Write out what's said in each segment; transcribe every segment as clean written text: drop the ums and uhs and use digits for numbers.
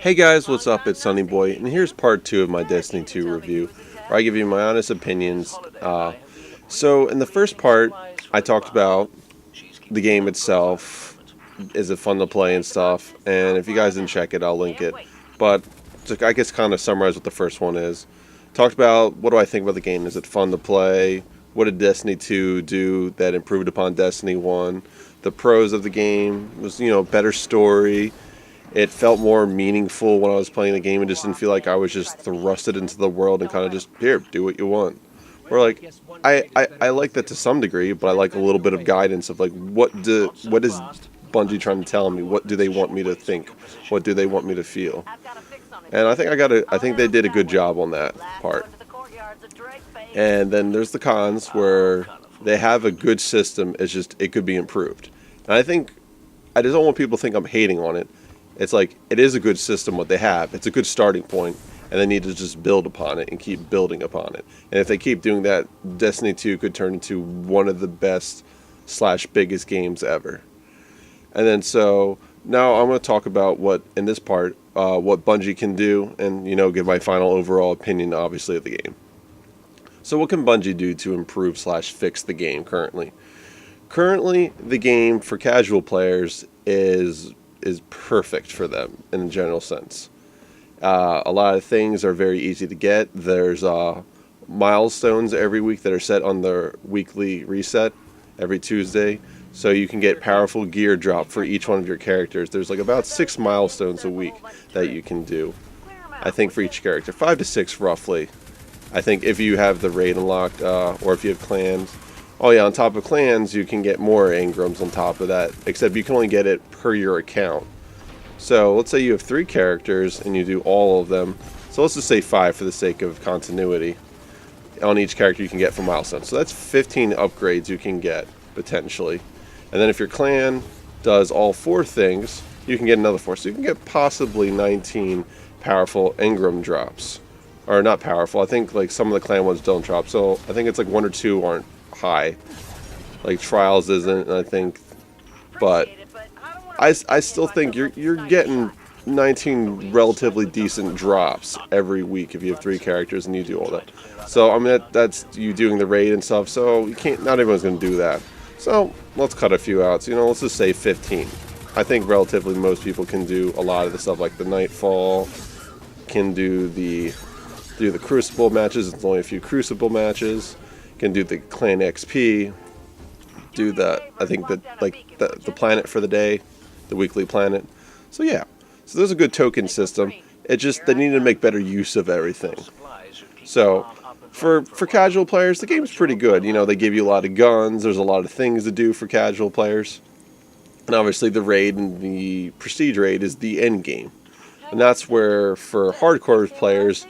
Hey guys, what's up? It's Sunny Boy, and here's part 2 of my Destiny 2 review, where I give you my honest opinions. So in the first part, I talked about the game itself, is it fun to play and stuff, and if you guys didn't check it, I'll link it. But to, I guess kind of summarize what the first one is. Talked about what do I think about the game, is it fun to play, what did Destiny 2 do that improved upon Destiny 1, the pros of the game was, better story. It felt more meaningful when I was playing the game. It just didn't feel like I was just thrusted into the world and kind of just, here, do what you want. Or like, I like that to some degree, but I like a little bit of guidance of like, what is Bungie trying to tell me? What do they want me to think? What do they want me to feel? And I think they did a good job on that part. And then there's the cons where they have a good system. It's just, it could be improved. And I just don't want people to think I'm hating on it. It's like, it is a good system what they have. It's a good starting point, and they need to just build upon it and keep building upon it. And if they keep doing that, Destiny 2 could turn into one of the best / biggest games ever. And then so, now I'm going to talk about what, in this part, what Bungie can do, and, give my final overall opinion, obviously, of the game. So what can Bungie do to improve / fix the game currently? Currently, the game for casual players is perfect for them in a general sense. A lot of things are very easy to get. There's milestones every week that are set on their weekly reset every Tuesday. So you can get powerful gear drop for each one of your characters. There's like about 6 milestones a week that you can do. I think for each character. 5 to 6 roughly. I think if you have the raid unlocked, or if you have clans. Oh yeah, on top of clans, you can get more engrams on top of that, except you can only get it per your account. So let's say you have 3 characters and you do all of them. So let's just say 5 for the sake of continuity. On each character you can get for milestones. So that's 15 upgrades you can get, potentially. And then if your clan does all 4 things, you can get another 4. So you can get possibly 19 powerful engram drops. Or not powerful, I think like some of the clan ones don't drop. So I think it's like 1 or 2 aren't high, like Trials isn't, I think, but I still think you're getting 19 relatively decent drops every week if you have 3 characters and you do all that. So I mean that's you doing the raid and stuff. So you can't. Not everyone's going to do that. So let's cut a few out. So, let's just say 15. I think relatively most people can do a lot of the stuff like the Nightfall, can do the Crucible matches. It's only a few Crucible matches. Can do the clan XP, do the planet for the day, the weekly planet. So yeah, so there's a good token system. It just, they need to make better use of everything. So for casual players, the game's pretty good. They give you a lot of guns. There's a lot of things to do for casual players. And obviously the raid and the prestige raid is the end game. And that's where, for hardcore players,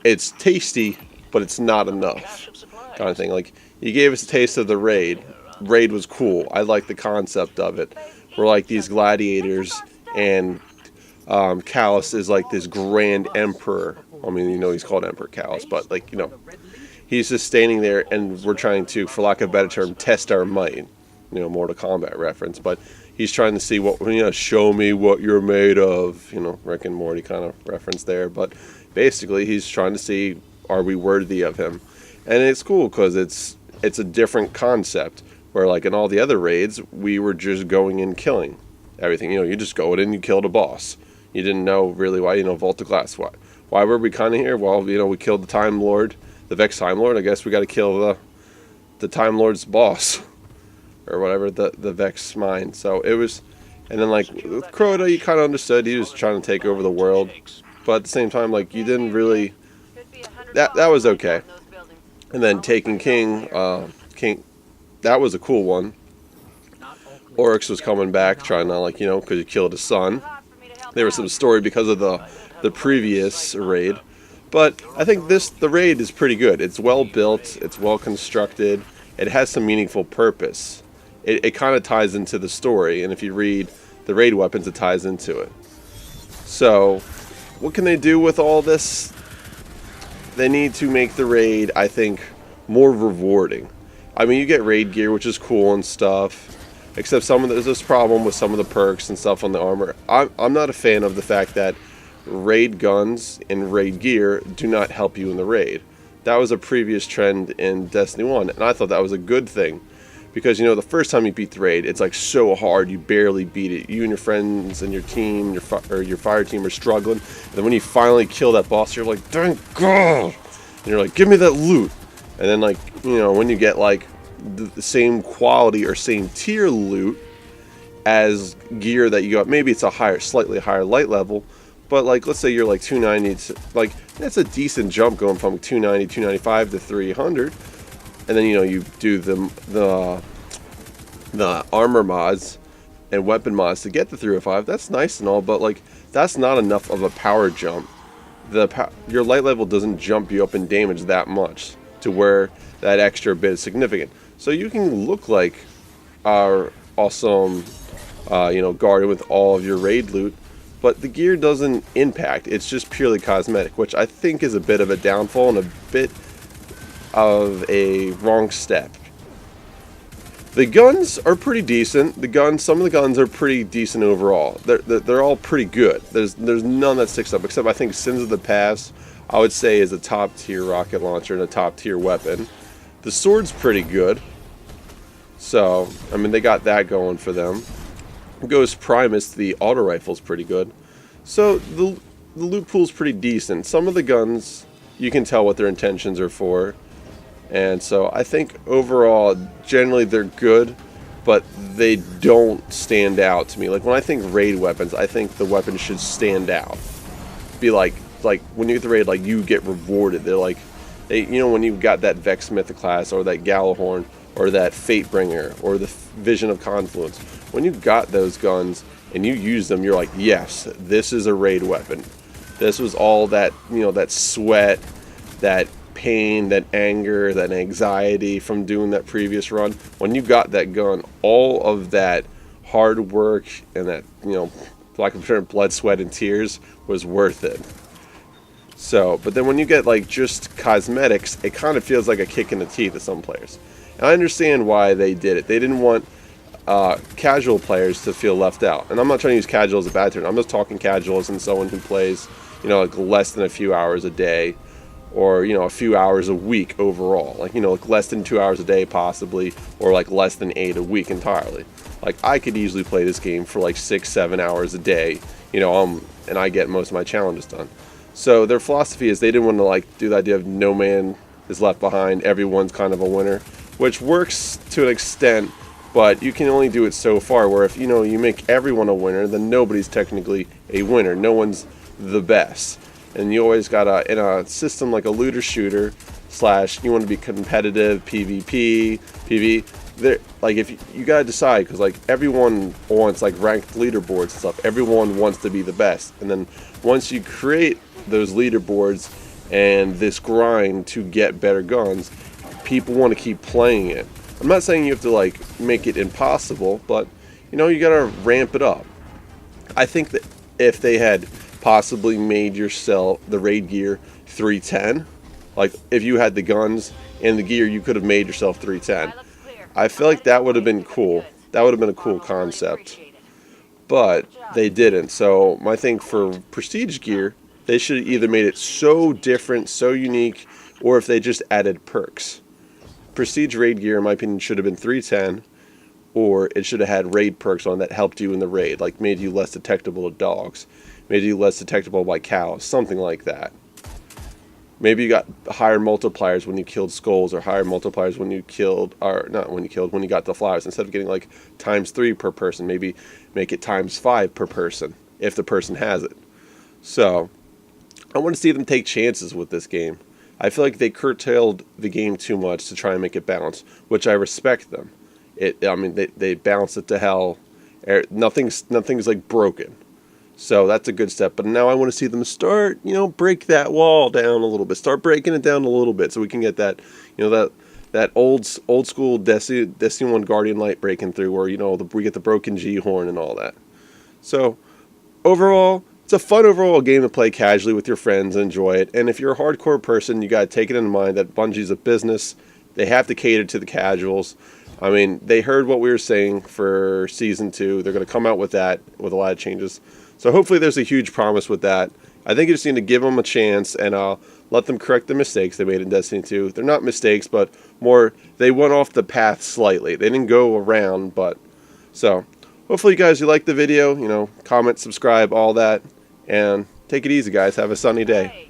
it's tasty, but it's not enough. Kind of thing. Like, you gave us a taste of the raid. Raid was cool. I like the concept of it. We're like these gladiators, and Callus is like this grand emperor. I mean, he's called Emperor Callus, but like, he's just standing there, and we're trying to, for lack of a better term, test our might. Mortal Kombat reference, but he's trying to see what, show me what you're made of. Rick and Morty kind of reference there, but basically he's trying to see, are we worthy of him? And it's cool because it's a different concept, where like in all the other raids, we were just going in killing everything. You just go in and you killed a boss. You didn't know really why, Vault of Glass. Why were we kind of here? Well, we killed the Time Lord, the Vex Time Lord. I guess we got to kill the Time Lord's boss, or whatever, the Vex Mind. So it was, and then like with Crota, you kind of understood he was trying to take over the world, but at the same time, like, you didn't really, that was okay. And then Taken King, that was a cool one. Oryx was coming back, trying to, like, because he killed his son. There was some story because of the previous raid. But I think the raid is pretty good. It's well built, it's well constructed, it has some meaningful purpose. It kind of ties into the story, and if you read the raid weapons, it ties into it. So, what can they do with all this? They need to make the raid, I think, more rewarding. I mean, you get raid gear, which is cool and stuff, except there's this problem with some of the perks and stuff on the armor. I'm not a fan of the fact that raid guns and raid gear do not help you in the raid. That was a previous trend in Destiny 1, and I thought that was a good thing. Because, the first time you beat the raid, it's like so hard, you barely beat it. You and your friends and your team, your fire team are struggling. And then when you finally kill that boss, you're like, thank God! And you're like, give me that loot. And then, like, when you get, like, the same quality or same tier loot as gear that you got, maybe it's a slightly higher light level, but, like, let's say you're, like, 290, like, that's a decent jump going from 290, 295 to 300. And then, you do the armor mods and weapon mods to get the 305. That's nice and all, but, like, that's not enough of a power jump. Your light level doesn't jump you up in damage that much to where that extra bit is significant. So you can look like our awesome, guardian with all of your raid loot, but the gear doesn't impact. It's just purely cosmetic, which I think is a bit of a downfall and a bit of a wrong step. The guns are pretty decent. Some of the guns are pretty decent overall. They're all pretty good. There's none that sticks up, except I think Sins of the Past, I would say, is a top tier rocket launcher and a top tier weapon. The sword's pretty good. So, I mean, they got that going for them. Ghost Primus, the auto rifle's pretty good. So, the loot pool's pretty decent. Some of the guns, you can tell what their intentions are for. And so I think overall, generally they're good, but they don't stand out to me. Like when I think raid weapons, I think the weapons should stand out. Be like when you get the raid, like you get rewarded. They're like, when you got that Vex Mythic class or that Gallahorn or that Fatebringer or the Vision of Confluence, when you got those guns and you use them, you're like, yes, this is a raid weapon. This was all that, that sweat, that pain, that anger, that anxiety from doing that previous run. When you got that gun, all of that hard work and that, for lack of a term, blood, sweat, and tears was worth it. So, but then when you get like just cosmetics, it kind of feels like a kick in the teeth of some players. And I understand why they did it. They didn't want casual players to feel left out. And I'm not trying to use casual as a bad term. I'm just talking casual as in someone who plays, like less than a few hours a day. Or, a few hours a week overall. Like, like less than 2 hours a day possibly. Or like less than 8 a week entirely. Like, I could easily play this game for like 6-7 hours a day. And I get most of my challenges done. So their philosophy is they didn't want to like do the idea of no man is left behind. Everyone's kind of a winner. Which works to an extent. But you can only do it so far. Where if, you make everyone a winner, then nobody's technically a winner. No one's the best. And you always got in a system like a looter shooter / you want to be competitive, PvP, PvE. Like if you gotta decide, because like everyone wants like ranked leaderboards and stuff. Everyone wants to be the best. And then once you create those leaderboards and this grind to get better guns, people want to keep playing it. I'm not saying you have to like make it impossible, but you gotta ramp it up. I think that if they had possibly made yourself the raid gear 310, like if you had the guns and the gear, you could have made yourself 310. I feel like that would have been cool. That would have been a cool concept, but they didn't. So my thing for prestige gear, they should have either made it so different, so unique, or if they just added perks. Prestige raid gear, in my opinion, should have been 310, or it should have had raid perks on that helped you in the raid, like made you less detectable to dogs, made you less detectable by cows, something like that. Maybe you got higher multipliers when you killed skulls, or higher multipliers when you killed, or not when you killed, when you got the flowers. Instead of getting like ×3 per person, maybe make it ×5 per person, if the person has it. So, I want to see them take chances with this game. I feel like they curtailed the game too much to try and make it balance, which I respect them. They balanced it to hell. Nothing's like broken. So that's a good step. But now I want to see them start, break that wall down a little bit. Start breaking it down a little bit so we can get that, that old school Destiny 1 Guardian Light breaking through where, we get the broken G-Horn and all that. So overall, it's a fun overall game to play casually with your friends and enjoy it. And if you're a hardcore person, you got to take it in mind that Bungie's a business. They have to cater to the casuals. I mean, they heard what we were saying for Season 2. They're going to come out with that with a lot of changes. So hopefully there's a huge promise with that. I think you just need to give them a chance and let them correct the mistakes they made in Destiny 2. They're not mistakes, but more they went off the path slightly. They didn't go around, but so hopefully you like the video. Comment, subscribe, all that, and take it easy, guys. Have a sunny day.